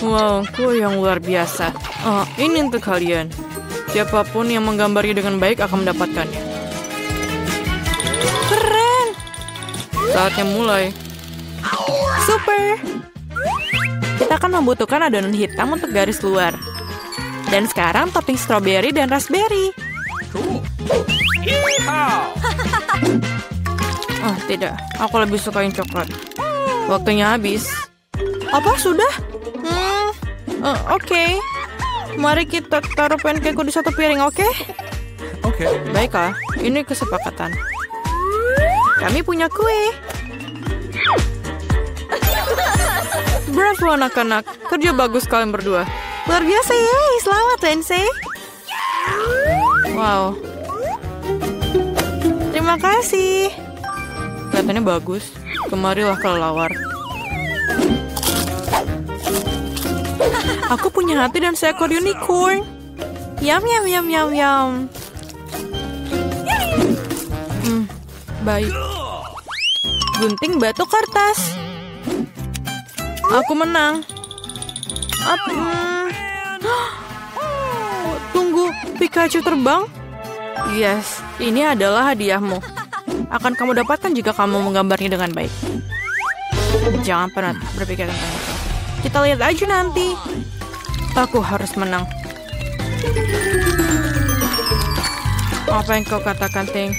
Wow, kue yang luar biasa. Ini untuk kalian. Siapapun yang menggambarnya dengan baik akan mendapatkannya. Keren! Saatnya mulai. Super! Kita akan membutuhkan adonan hitam untuk garis luar. Dan sekarang topping stroberi dan raspberry. Oh, tidak. Aku lebih suka yang coklat. Waktunya habis. Apa, sudah? Oke. Mari kita taruh pancakeku di satu piring, oke? Oke. Baiklah, ini kesepakatan. Kami punya kue. Bravo anak-anak, kerja bagus kalian berdua. Luar biasa ya, selamat Wednesday. Wow. Terima kasih. Kelihatannya bagus. Kemarilah kelelawar. Aku punya hati dan seekor unicorn. Yum, yum, yum, yum, yum. Baik. Gunting batu kertas. Aku menang. Tunggu, Pikachu terbang? Yes, ini adalah hadiahmu. Akan kamu dapatkan jika kamu menggambarnya dengan baik. Jangan pernah berpikir tentang itu. Kita lihat aja nanti. Aku harus menang. Apa yang kau katakan, Ting?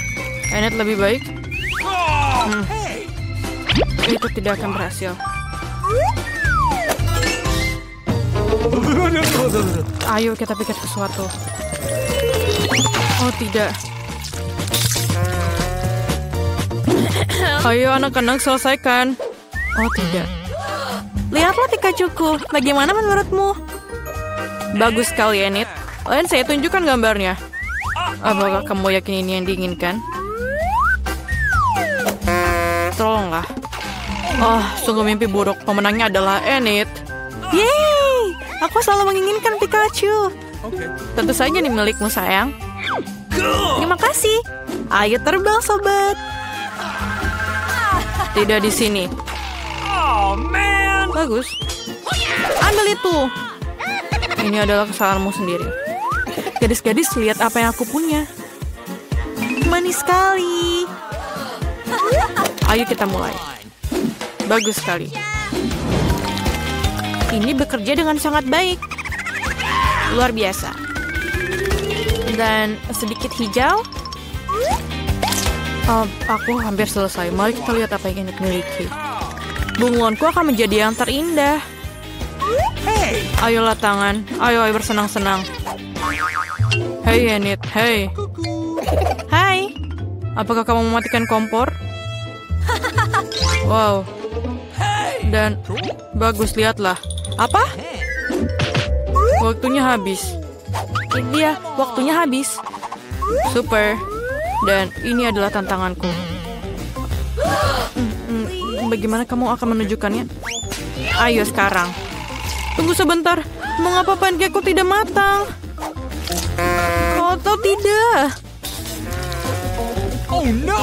Enid lebih baik? Itu tidak akan berhasil. Ayo kita pikir sesuatu. Oh tidak. Ayo anak-anak selesaikan. Oh tidak. Lihatlah Pikachuku. Bagaimana menurutmu? Bagus sekali, Enid. Lain saya tunjukkan gambarnya. Apakah kamu yakin ini yang diinginkan? Tolonglah. Oh, sungguh mimpi buruk. Pemenangnya adalah Enid. Yeay! Aku selalu menginginkan Pikachu. Tentu saja ini milikmu, sayang. Terima kasih. Ayo terbang, sobat. Tidak di sini. Bagus. Ambil itu. Ini adalah kesalahanmu sendiri. Gadis-gadis, lihat apa yang aku punya. Manis sekali. Ayo kita mulai. Bagus sekali. Ini bekerja dengan sangat baik. Luar biasa. Dan sedikit hijau. Aku hampir selesai. Mari kita lihat apa yang Enid miliki. Bunglonku akan menjadi yang terindah. Ayolah tangan. Ayo bersenang-senang. Hei Enid, hei. Hai. Apakah kamu mematikan kompor? Wow. Dan bagus, lihatlah. Apa? Waktunya habis. Ini dia, waktunya habis. Super. Dan ini adalah tantanganku. Bagaimana kamu akan menunjukkannya? Ayo sekarang. Tunggu sebentar. Mengapa pancakeku tidak matang? Oh, atau tidak? Oh no!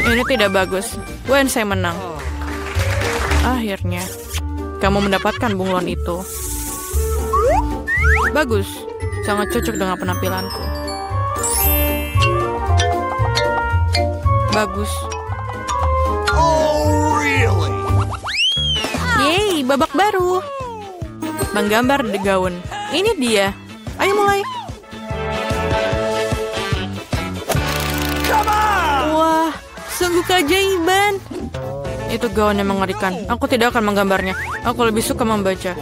Ini tidak bagus. Wednesday menang. Akhirnya, kamu mendapatkan bunglon itu. Bagus. Sangat cocok dengan penampilanku. Bagus. Oh, really? Yeay, babak baru. Menggambar di gaun. Ini dia. Ayo mulai. Wah, sungguh keajaiban. Itu gaun yang mengerikan. Aku tidak akan menggambarnya. Aku lebih suka membaca.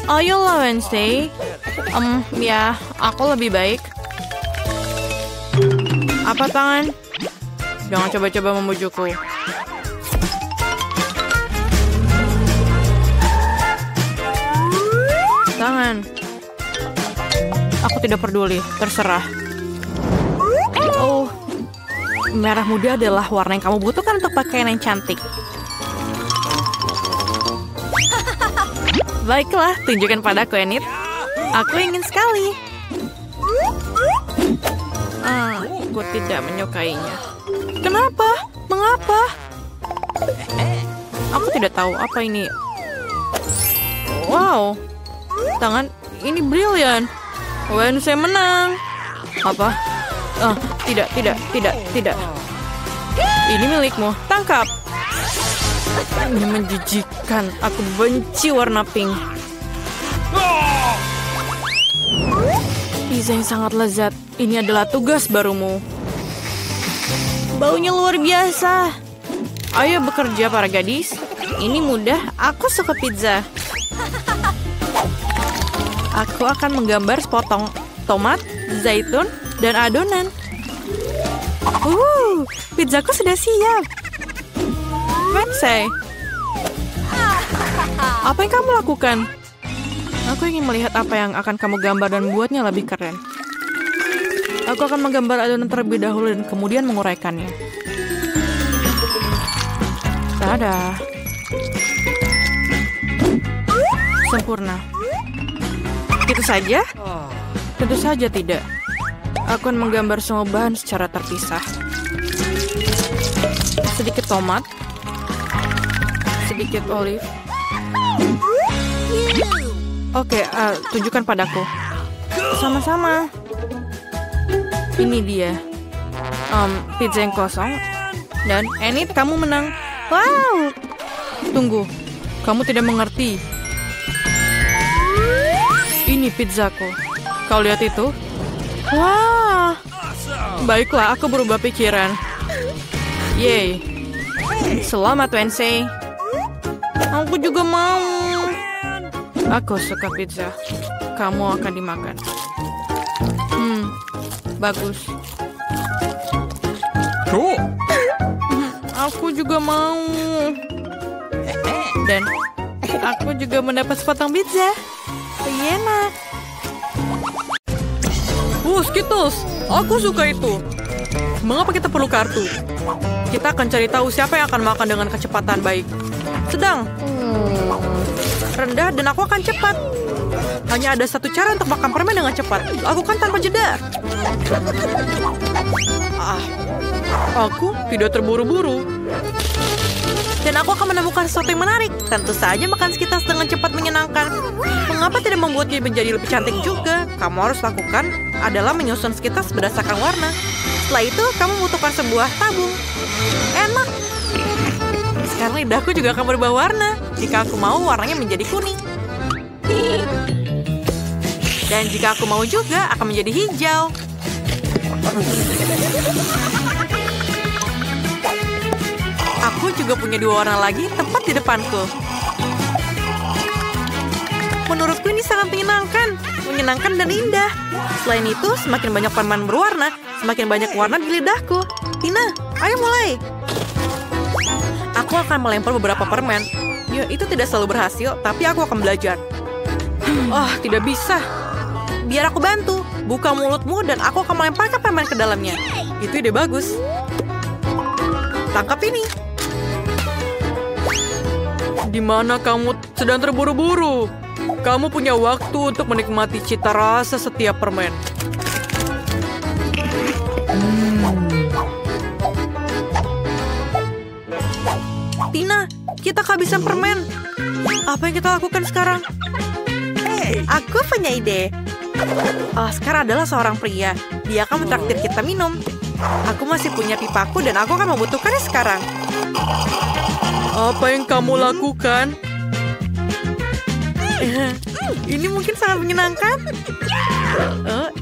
Ayolah Wednesday. Ya, aku lebih baik. Apa tangan? Jangan coba-coba membujukku. Tangan. Aku tidak peduli, terserah. Oh, merah muda adalah warna yang kamu butuhkan untuk pakaian yang cantik. Baiklah, tunjukkan padaku, Enid. Aku ingin sekali. Aku tidak menyukainya. Kenapa? Mengapa? Aku tidak tahu apa ini. Wow, tangan ini brilian. Wednesday menang. Apa? Tidak. Ini milikmu. Tangkap. Ini menjijikan. Aku benci warna pink. Pizza yang sangat lezat. Ini adalah tugas barumu. Baunya luar biasa. Ayo bekerja para gadis. Ini mudah. Aku suka pizza. Aku akan menggambar sepotong tomat, zaitun, dan adonan. Pizzaku sudah siap. Wednesday, apa yang kamu lakukan? Aku ingin melihat apa yang akan kamu gambar dan buatnya lebih keren. Aku akan menggambar adonan terlebih dahulu dan kemudian menguraikannya. Tada. Sempurna. Itu saja? Tentu saja tidak. Aku akan menggambar semua bahan secara terpisah. Sedikit tomat. Sedikit olive. Oke, tunjukkan padaku. Sama-sama. Ini dia. Pizza yang kosong. Dan Enid, kamu menang. Wow. Tunggu. Kamu tidak mengerti. Ini pizzaku. Kau lihat itu? Wah. Baiklah, aku berubah pikiran. Yeay. Selamat, Wednesday. Aku juga mau. Aku suka pizza. Kamu akan dimakan. Bagus. Cool. Aku juga mau. Dan aku juga mendapat sepotong pizza. Enak. Skittles. Aku suka itu. Mengapa kita perlu kartu? Kita akan cari tahu siapa yang akan makan dengan kecepatan baik. Sedang. Rendah dan aku akan cepat. Hanya ada satu cara untuk makan permen dengan cepat. Lakukan tanpa jeda. Aku tidak terburu-buru. Dan aku akan menemukan sesuatu yang menarik. Tentu saja makan Skittles dengan cepat menyenangkan. Mengapa tidak membuatnya menjadi lebih cantik juga? Kamu harus lakukan adalah menyusun Skittles berdasarkan warna. Setelah itu, kamu membutuhkan sebuah tabung. Enak. Sekarang lidahku juga akan berubah warna. Jika aku mau, warnanya menjadi kuning. Dan jika aku mau juga, akan menjadi hijau. Aku juga punya dua warna lagi tepat di depanku. Menurutku ini sangat menyenangkan dan indah. Selain itu, semakin banyak permen berwarna, semakin banyak warna di lidahku. Tina, ayo mulai. Aku akan melempar beberapa permen. Ya, itu tidak selalu berhasil, tapi aku akan belajar. Tidak bisa. Biar aku bantu. Buka mulutmu dan aku akan melemparkan permen ke dalamnya. Itu ide bagus. Tangkap ini. Di mana kamu sedang terburu-buru? Kamu punya waktu untuk menikmati cita rasa setiap permen. Tina, kita kehabisan permen. Apa yang kita lakukan sekarang? Aku punya ide. Oscar adalah seorang pria. Dia akan mentraktir kita minum. Aku masih punya pipaku dan aku akan membutuhkannya sekarang. Apa yang kamu lakukan? Ini mungkin sangat menyenangkan.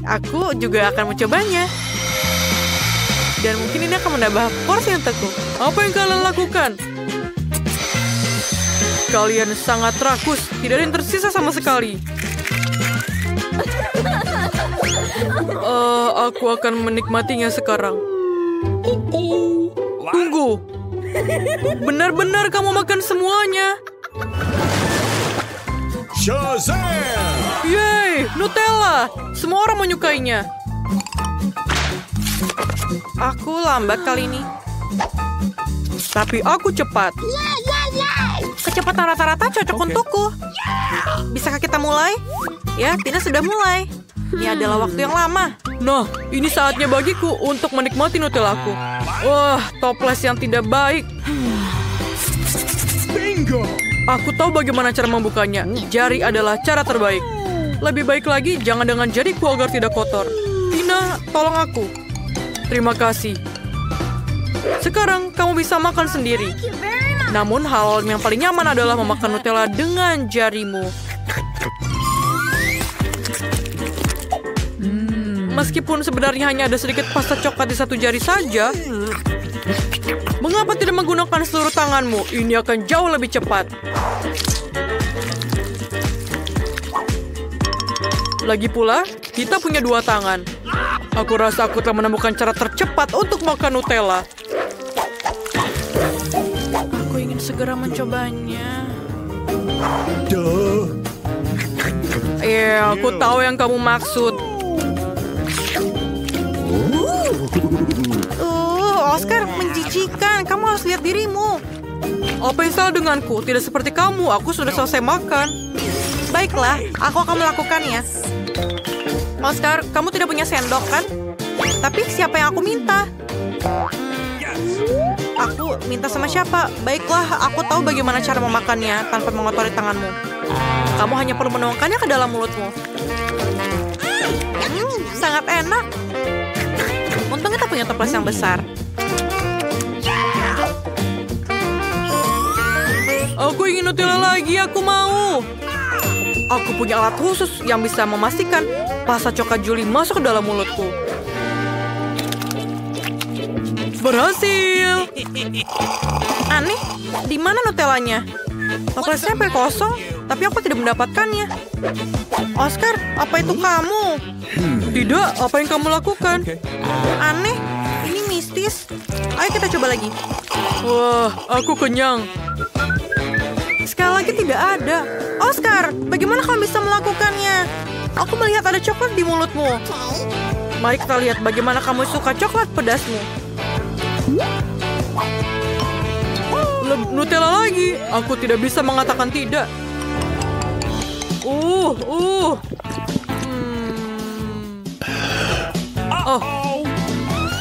Aku juga akan mencobanya. Dan mungkin ini akan menambah porsi untukku. Apa yang kalian lakukan? Kalian sangat rakus. Tidak ada yang tersisa sama sekali. Aku akan menikmatinya sekarang. Tunggu. Benar-benar kamu makan semuanya. Shazam! Yeay, Nutella. Semua orang menyukainya. Aku lambat kali ini. Tapi aku cepat. Kecepatan rata-rata cocok untukku. Bisakah kita mulai? Ya, Tina sudah mulai. Ini adalah waktu yang lama. Nah, ini saatnya bagiku untuk menikmati Nutellaku. Wah, toples yang tidak baik. Bingo! Aku tahu bagaimana cara membukanya. Jari adalah cara terbaik. Lebih baik lagi, jangan dengan jariku agar tidak kotor. Tina, tolong aku. Terima kasih. Sekarang kamu bisa makan sendiri. Namun hal yang paling nyaman adalah memakan Nutella dengan jarimu. Meskipun sebenarnya hanya ada sedikit pasta coklat di satu jari saja, mengapa tidak menggunakan seluruh tanganmu? Ini akan jauh lebih cepat. Lagi pula, kita punya 2 tangan. Aku rasa aku telah menemukan cara tercepat untuk makan Nutella. Aku ingin segera mencobanya. Duh. Aku tahu yang kamu maksud. Oscar, menjijikan. Kamu harus lihat dirimu. Apa yang salah denganku? Tidak seperti kamu. Aku sudah selesai makan. Baiklah, aku akan melakukannya. Oscar, kamu tidak punya sendok, kan? Tapi siapa yang aku minta? Aku minta sama siapa? Baiklah, aku tahu bagaimana cara memakannya tanpa mengotori tanganmu. Kamu hanya perlu menuangkannya ke dalam mulutmu. Sangat enak. Untung kita punya toples yang besar. Aku ingin Nutella lagi, aku mau. Aku punya alat khusus yang bisa memastikan pasta coklat Julie masuk ke dalam mulutku. Berhasil. Aneh, di mana Nutellanya? Toplesnya hampir kosong, tapi aku tidak mendapatkannya. Oscar, apa itu kamu? Tidak, apa yang kamu lakukan? Aneh, ini mistis. Ayo kita coba lagi. Wah, aku kenyang. Sekali lagi tidak ada. Oscar, bagaimana kamu bisa melakukannya? Aku melihat ada coklat di mulutmu. Mari kita lihat bagaimana kamu suka coklat pedasmu. Nutella lagi. Aku tidak bisa mengatakan tidak.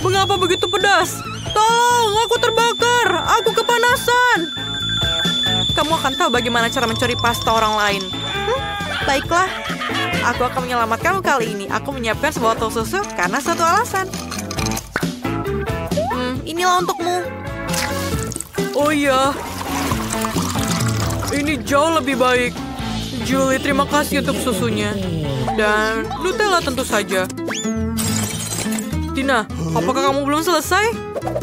Mengapa begitu pedas? Tolong, aku terbakar. Aku kepanasan. Kamu akan tahu bagaimana cara mencuri pasta orang lain. Baiklah, aku akan menyelamatkanmu kali ini. Aku menyiapkan sebuah botol susu karena satu alasan. Inilah untukmu. Oh iya, ini jauh lebih baik. Julie, terima kasih untuk susunya. Dan Nutella tentu saja. Tina, apakah kamu belum selesai?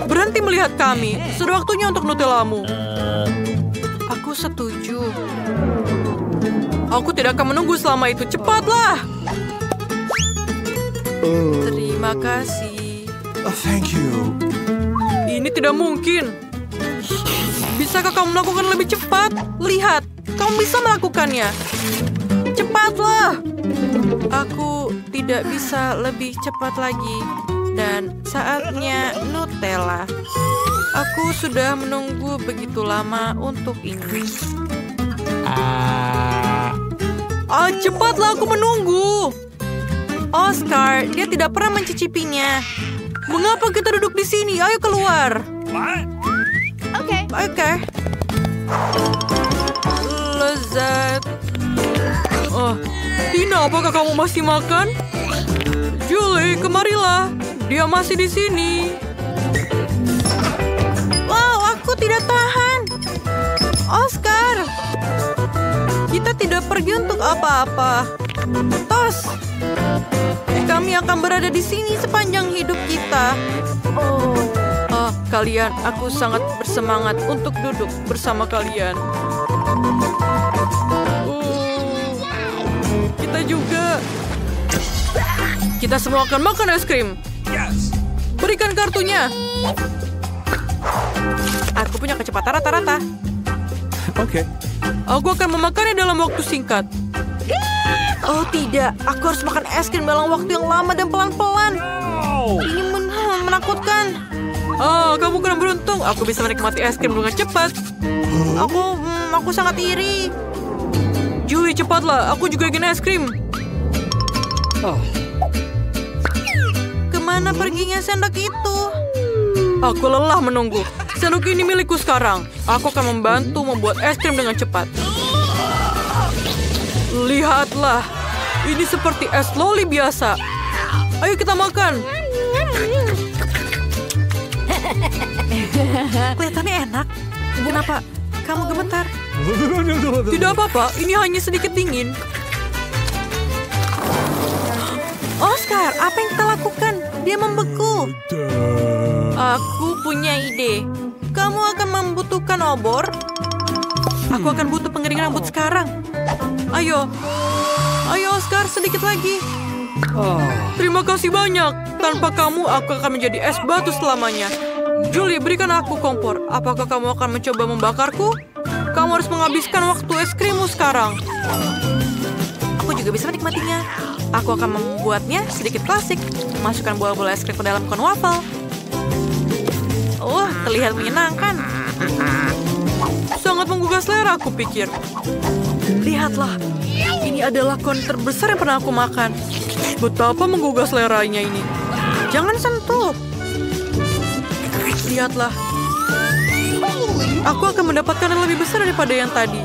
Berhenti melihat kami. Sudah waktunya untuk Nutellamu. Aku setuju. Aku tidak akan menunggu selama itu. Cepatlah. Terima kasih. Thank you. Ini tidak mungkin. Bisakah kamu melakukan lebih cepat? Lihat, kamu bisa melakukannya. Cepatlah. Aku tidak bisa lebih cepat lagi. Dan saatnya Nutella. Aku sudah menunggu begitu lama untuk ini. Cepatlah, aku menunggu. Oscar, dia tidak pernah mencicipinya. Mengapa kita duduk di sini? Ayo keluar. Oke. Lezat. Tina, apakah kamu masih makan? Julie, kemarilah. Dia masih di sini. Wow, aku tidak tahan. Oscar, kita tidak pergi untuk apa-apa. Tos, kami akan berada di sini sepanjang hidup kita. Kalian, aku sangat bersemangat untuk duduk bersama kalian. Kita juga. Kita semua akan makan es krim. Berikan kartunya. Aku punya kecepatan rata-rata. Oke. Aku akan memakannya dalam waktu singkat. Oh tidak, aku harus makan es krim dalam waktu yang lama dan pelan-pelan. Ini menakutkan. Kamu kurang beruntung. Aku bisa menikmati es krim dengan cepat. Aku sangat iri. Julie, cepatlah. Aku juga ingin es krim. Kemana perginya sendok itu? Aku lelah menunggu. Sendok ini milikku sekarang. Aku akan membantu membuat es krim dengan cepat. Lihatlah, ini seperti es loli biasa. Ayo kita makan. Kelihatannya enak. Kenapa kamu gemetar? Tidak apa-apa, ini hanya sedikit dingin. Oscar, apa yang kita lakukan? Dia membeku. Aku punya ide. Kamu akan membutuhkan obor. Aku akan butuh pengering rambut sekarang. Ayo. Ayo, Oscar, sedikit lagi. Terima kasih banyak. Tanpa kamu, aku akan menjadi es batu selamanya. Julie, berikan aku kompor. Apakah kamu akan mencoba membakarku? Kamu harus menghabiskan waktu es krimmu sekarang. Aku juga bisa menikmatinya. Aku akan membuatnya sedikit klasik. Masukkan bola-bola es krim ke dalam kon waffle. Terlihat menyenangkan. Sangat menggugah selera, aku pikir. Lihatlah, ini adalah kon terbesar yang pernah aku makan. Betapa menggugah seleranya ini. Jangan sentuh. Lihatlah. Aku akan mendapatkan yang lebih besar daripada yang tadi.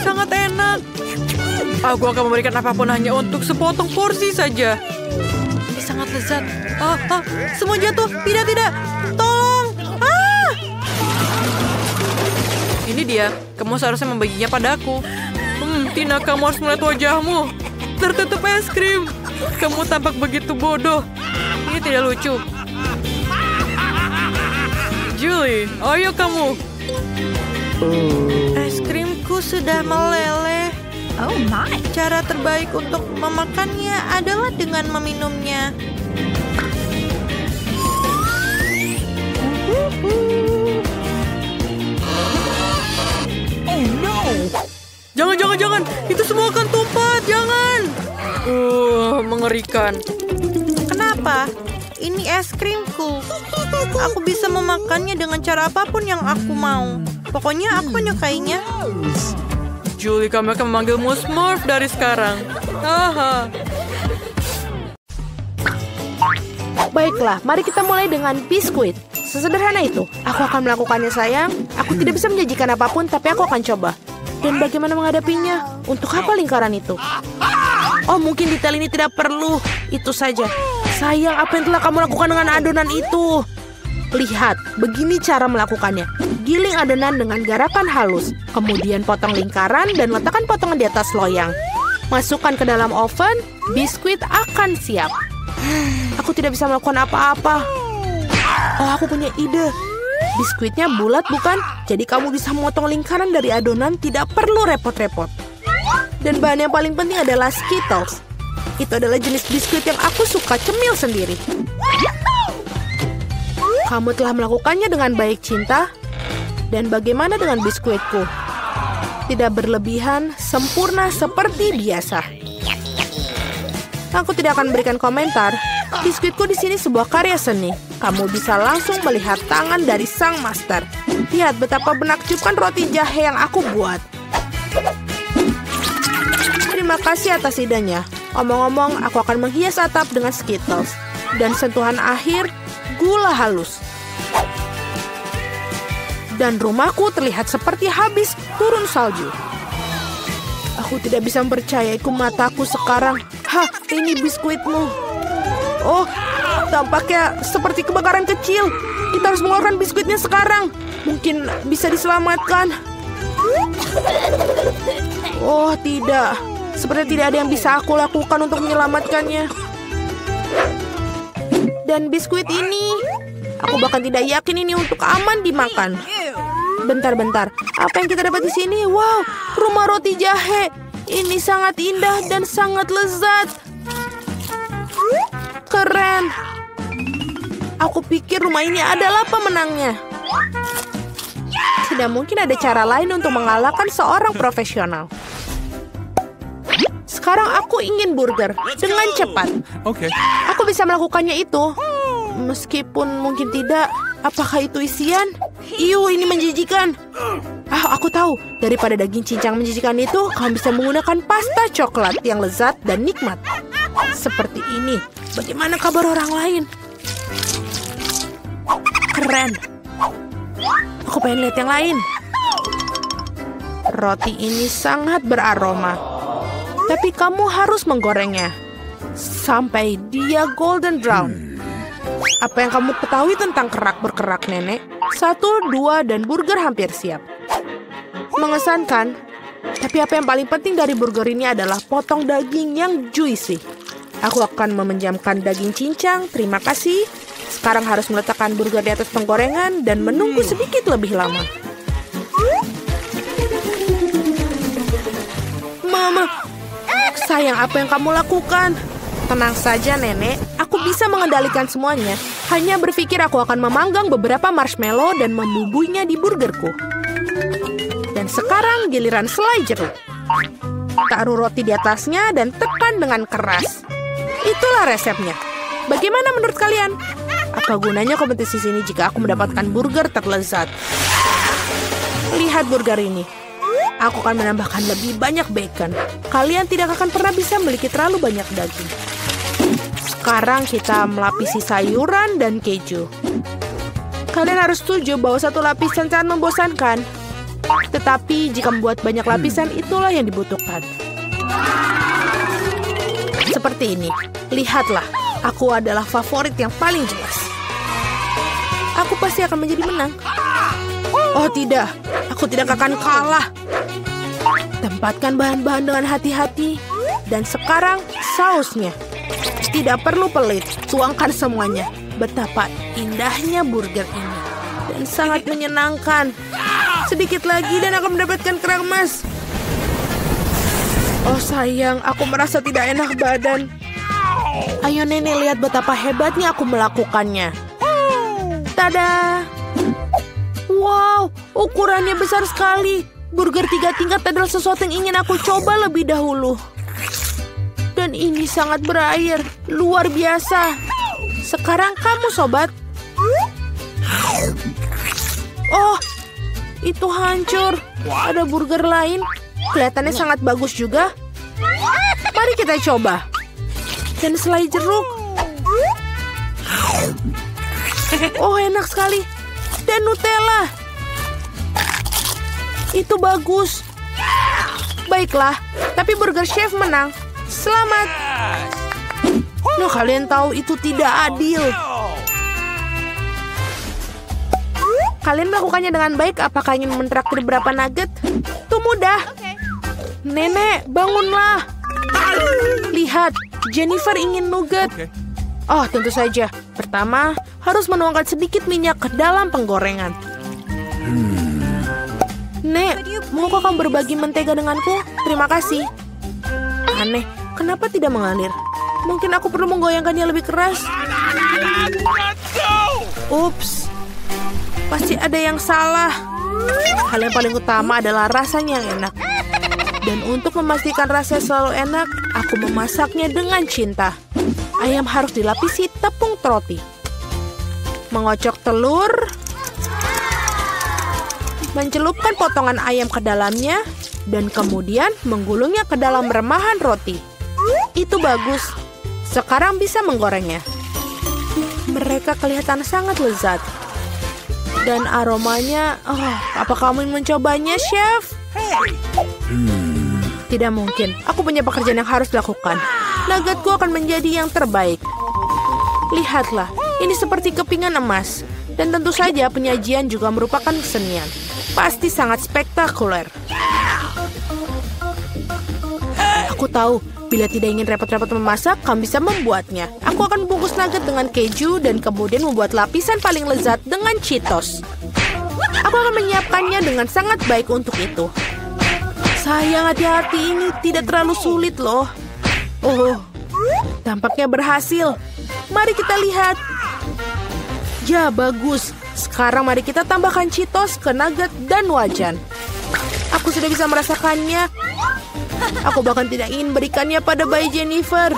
Sangat enak. Aku akan memberikan apapun hanya untuk sepotong porsi saja. Ini sangat lezat. Semua jatuh. Tidak. Tolong. Ini dia. Kamu seharusnya membaginya padaku. Tina, kamu harus melihat wajahmu. Tertutup es krim. Kamu tampak begitu bodoh. Ini tidak lucu. Julie, ayo kamu. Es krimku sudah meleleh. Oh my. Cara terbaik untuk memakannya adalah dengan meminumnya. Oh no. Jangan. Itu semua akan tumpah. Jangan. Mengerikan. Kenapa? Ini es krimku. Aku bisa memakannya dengan cara apapun yang aku mau. Pokoknya aku menyukainya. Julie, kami akan memanggilmu Smurf dari sekarang. Baiklah, mari kita mulai dengan biskuit. Sesederhana itu. Aku akan melakukannya, sayang. Aku tidak bisa menjanjikan apapun, tapi aku akan coba. Dan bagaimana menghadapinya? Untuk apa lingkaran itu? Oh, mungkin detail ini tidak perlu. Itu saja. Sayang, apa yang telah kamu lakukan dengan adonan itu? Lihat, begini cara melakukannya. Giling adonan dengan garakan halus. Kemudian potong lingkaran dan letakkan potongan di atas loyang. Masukkan ke dalam oven, biskuit akan siap. Aku tidak bisa melakukan apa-apa. Oh, aku punya ide. Biskuitnya bulat bukan? Jadi kamu bisa memotong lingkaran dari adonan, tidak perlu repot-repot. Dan bahan yang paling penting adalah Skittles. Itu adalah jenis biskuit yang aku suka cemil sendiri. Kamu telah melakukannya dengan baik, Cinta. Dan bagaimana dengan biskuitku? Tidak berlebihan, sempurna seperti biasa. Aku tidak akan memberikan komentar. Biskuitku di sini sebuah karya seni. Kamu bisa langsung melihat tangan dari sang master. Lihat betapa menakjubkan roti jahe yang aku buat. Terima kasih atas idenya. Omong-omong, aku akan menghias atap dengan Skittles. Dan sentuhan akhir, gula halus. Dan rumahku terlihat seperti habis turun salju. Aku tidak bisa mempercayai mataku sekarang. Ini biskuitmu. Oh, tampaknya seperti kebakaran kecil. Kita harus mengeluarkan biskuitnya sekarang. Mungkin bisa diselamatkan. Oh, tidak. Seperti tidak ada yang bisa aku lakukan untuk menyelamatkannya. Dan biskuit ini, aku bahkan tidak yakin ini untuk aman dimakan. Bentar. Apa yang kita dapat di sini? Wow, rumah roti jahe. Ini sangat indah dan sangat lezat. Keren. Aku pikir rumah ini adalah pemenangnya. Tidak mungkin ada cara lain untuk mengalahkan seorang profesional. Sekarang aku ingin burger dengan cepat. Okay. Aku bisa melakukannya itu. Meskipun mungkin tidak. Apakah itu isian? Ini menjijikan. Aku tahu. Daripada daging cincang menjijikan itu, kamu bisa menggunakan pasta coklat yang lezat dan nikmat. Seperti ini. Bagaimana kabar orang lain? Keren. Aku pengen lihat yang lain. Roti ini sangat beraroma. Tapi kamu harus menggorengnya sampai dia golden brown. Apa yang kamu ketahui tentang kerak berkerak, Nenek? 1, 2, dan burger hampir siap. Mengesankan. Tapi apa yang paling penting dari burger ini adalah potong daging yang juicy. Aku akan memejamkan daging cincang. Terima kasih. Sekarang harus meletakkan burger di atas penggorengan dan menunggu sedikit lebih lama. Mama, sayang, apa yang kamu lakukan? Tenang saja, Nenek. Aku bisa mengendalikan semuanya. Hanya berpikir aku akan memanggang beberapa marshmallow dan membubuinya di burgerku. Dan sekarang giliran selai jeruk. Taruh roti di atasnya dan tekan dengan keras. Itulah resepnya. Bagaimana menurut kalian? Apa gunanya kompetisi sini jika aku mendapatkan burger terlezat? Lihat burger ini. Aku akan menambahkan lebih banyak bacon. Kalian tidak akan pernah bisa memiliki terlalu banyak daging. Sekarang kita melapisi sayuran dan keju. Kalian harus setuju bahwa satu lapisan sangat membosankan. Tetapi jika membuat banyak lapisan, itulah yang dibutuhkan. Seperti ini. Lihatlah, aku adalah favorit yang paling jelas. Aku pasti akan menjadi menang. Oh tidak, aku tidak akan kalah. Tempatkan bahan-bahan dengan hati-hati. Dan sekarang sausnya. Tidak perlu pelit, tuangkan semuanya. Betapa indahnya burger ini. Dan sangat menyenangkan. Sedikit lagi dan akan mendapatkan kerang emas. Oh sayang, aku merasa tidak enak badan. Ayo Nenek, lihat betapa hebatnya aku melakukannya. Tada! Wow, ukurannya besar sekali. Burger 3 tingkat adalah sesuatu yang ingin aku coba lebih dahulu. Dan ini sangat berair, luar biasa. Sekarang kamu, sobat. Oh, itu hancur. Ada burger lain. Kelihatannya sangat bagus juga. Mari kita coba. Dan selai jeruk. Oh, enak sekali. Dan Nutella. Itu bagus. Baiklah, tapi burger chef menang. Selamat. Nah, kalian tahu itu tidak adil. Kalian melakukannya dengan baik. Apakah ingin mentraktir berapa nugget? Itu mudah. Nenek, bangunlah. Lihat, Jennifer ingin nugget. Oh, tentu saja. Pertama, harus menuangkan sedikit minyak ke dalam penggorengan. Nek, maukah kamu berbagi mentega denganku? Terima kasih. Aneh, kenapa tidak mengalir? Mungkin aku perlu menggoyangkannya lebih keras. Ups, pasti ada yang salah. Hal yang paling utama adalah rasanya yang enak. Dan untuk memastikan rasanya selalu enak, aku memasaknya dengan cinta. Ayam harus dilapisi tepung roti. Mengocok telur. Mencelupkan potongan ayam ke dalamnya. Dan kemudian menggulungnya ke dalam remahan roti. Itu bagus. Sekarang bisa menggorengnya. Mereka kelihatan sangat lezat. Dan aromanya... Oh, apa kamu ingin mencobanya, Chef? Tidak mungkin. Aku punya pekerjaan yang harus dilakukan. Nuggetku akan menjadi yang terbaik. Lihatlah, ini seperti kepingan emas. Dan tentu saja penyajian juga merupakan kesenian. Pasti sangat spektakuler. Aku tahu, bila tidak ingin repot-repot memasak, kamu bisa membuatnya. Aku akan membungkus nugget dengan keju dan kemudian membuat lapisan paling lezat dengan Cheetos. Aku akan menyiapkannya dengan sangat baik untuk itu. Sayang, hati-hati, ini tidak terlalu sulit loh. Oh, tampaknya berhasil. Mari kita lihat. Ya, bagus. Sekarang mari kita tambahkan Cheetos ke nugget dan wajan. Aku sudah bisa merasakannya. Aku bahkan tidak ingin berikannya pada bayi Jennifer.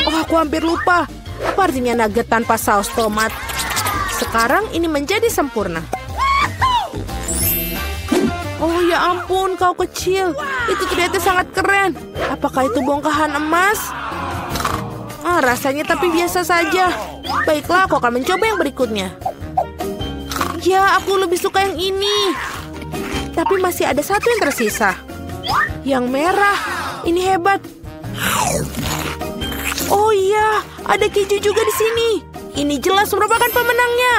Oh, aku hampir lupa. Apa artinya nugget tanpa saus tomat? Sekarang ini menjadi sempurna. Oh ya ampun, kau kecil. Itu ternyata sangat keren. Apakah itu bongkahan emas? Rasanya tapi biasa saja. Baiklah, aku akan mencoba yang berikutnya. Ya, aku lebih suka yang ini. Tapi masih ada satu yang tersisa. Yang merah. Ini hebat. Oh iya, ada keju juga di sini. Ini jelas merupakan pemenangnya.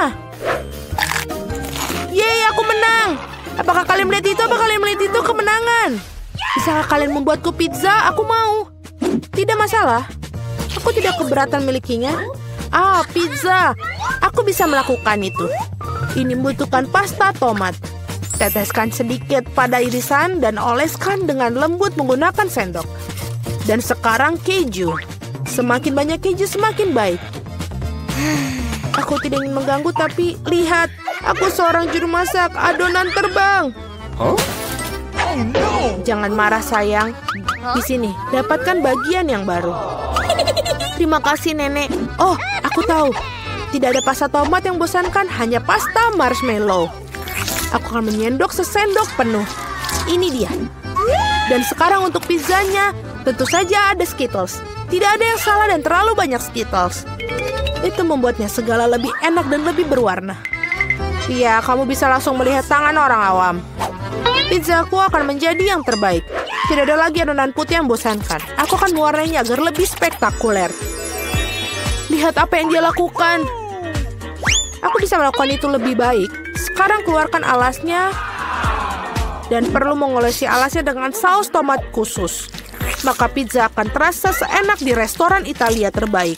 Yeay, aku menang. Apakah kalian melihat itu? Apakah kalian melihat itu kemenangan? Bisakah kalian membuatku pizza? Aku mau. Tidak masalah. Aku tidak keberatan milikinya. Pizza. Aku bisa melakukan itu. Ini membutuhkan pasta tomat. Teteskan sedikit pada irisan dan oleskan dengan lembut menggunakan sendok. Dan sekarang keju. Semakin banyak keju semakin baik. Aku tidak ingin mengganggu tapi lihat. Aku seorang juru masak. Adonan terbang. Huh? Oh no! Jangan marah sayang. Di sini, dapatkan bagian yang baru. Terima kasih nenek. Oh, aku tahu. Tidak ada pasta tomat yang bosankan, hanya pasta marshmallow. Aku akan menyendok sesendok penuh. Ini dia. Dan sekarang untuk pizzanya, tentu saja ada Skittles. Tidak ada yang salah dan terlalu banyak Skittles. Itu membuatnya segala lebih enak dan lebih berwarna. Iya, kamu bisa langsung melihat tangan orang awam. Pizzaku akan menjadi yang terbaik. Tidak ada lagi adonan putih yang bosankan. Aku akan mewarnainya agar lebih spektakuler. Lihat apa yang dia lakukan. Aku bisa melakukan itu lebih baik. Sekarang keluarkan alasnya. Dan perlu mengolesi alasnya dengan saus tomat khusus. Maka pizza akan terasa seenak di restoran Italia terbaik.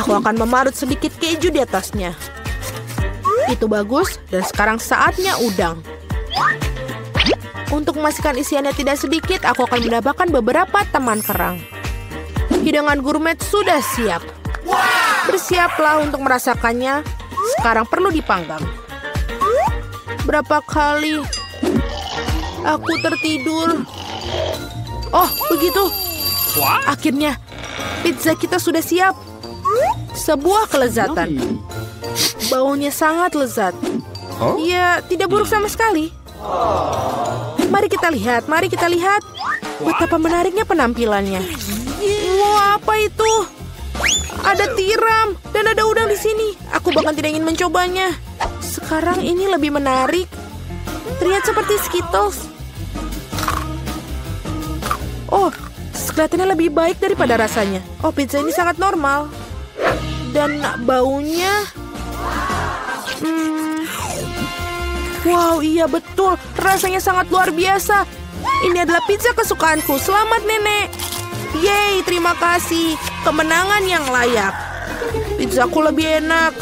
Aku akan memarut sedikit keju di atasnya. Itu bagus, dan sekarang saatnya udang. Untuk memastikan isiannya tidak sedikit, aku akan menambahkan beberapa teman kerang. Hidangan gourmet sudah siap. Bersiaplah untuk merasakannya. Sekarang perlu dipanggang. Berapa kali aku tertidur. Oh, begitu. Akhirnya, pizza kita sudah siap. Sebuah kelezatan. Baunya sangat lezat. Ya, tidak buruk sama sekali. Mari kita lihat, mari kita lihat. Betapa menariknya penampilannya. Wah, apa itu? Ada tiram dan ada udang di sini. Aku bahkan tidak ingin mencobanya. Sekarang ini lebih menarik. Terlihat seperti Skittles. Oh, kelihatannya lebih baik daripada rasanya. Oh, pizza ini sangat normal. Dan baunya... Wow, iya betul. Rasanya sangat luar biasa. Ini adalah pizza kesukaanku. Selamat, Nenek. Yeay, terima kasih. Kemenangan yang layak. Pizzaku lebih enak.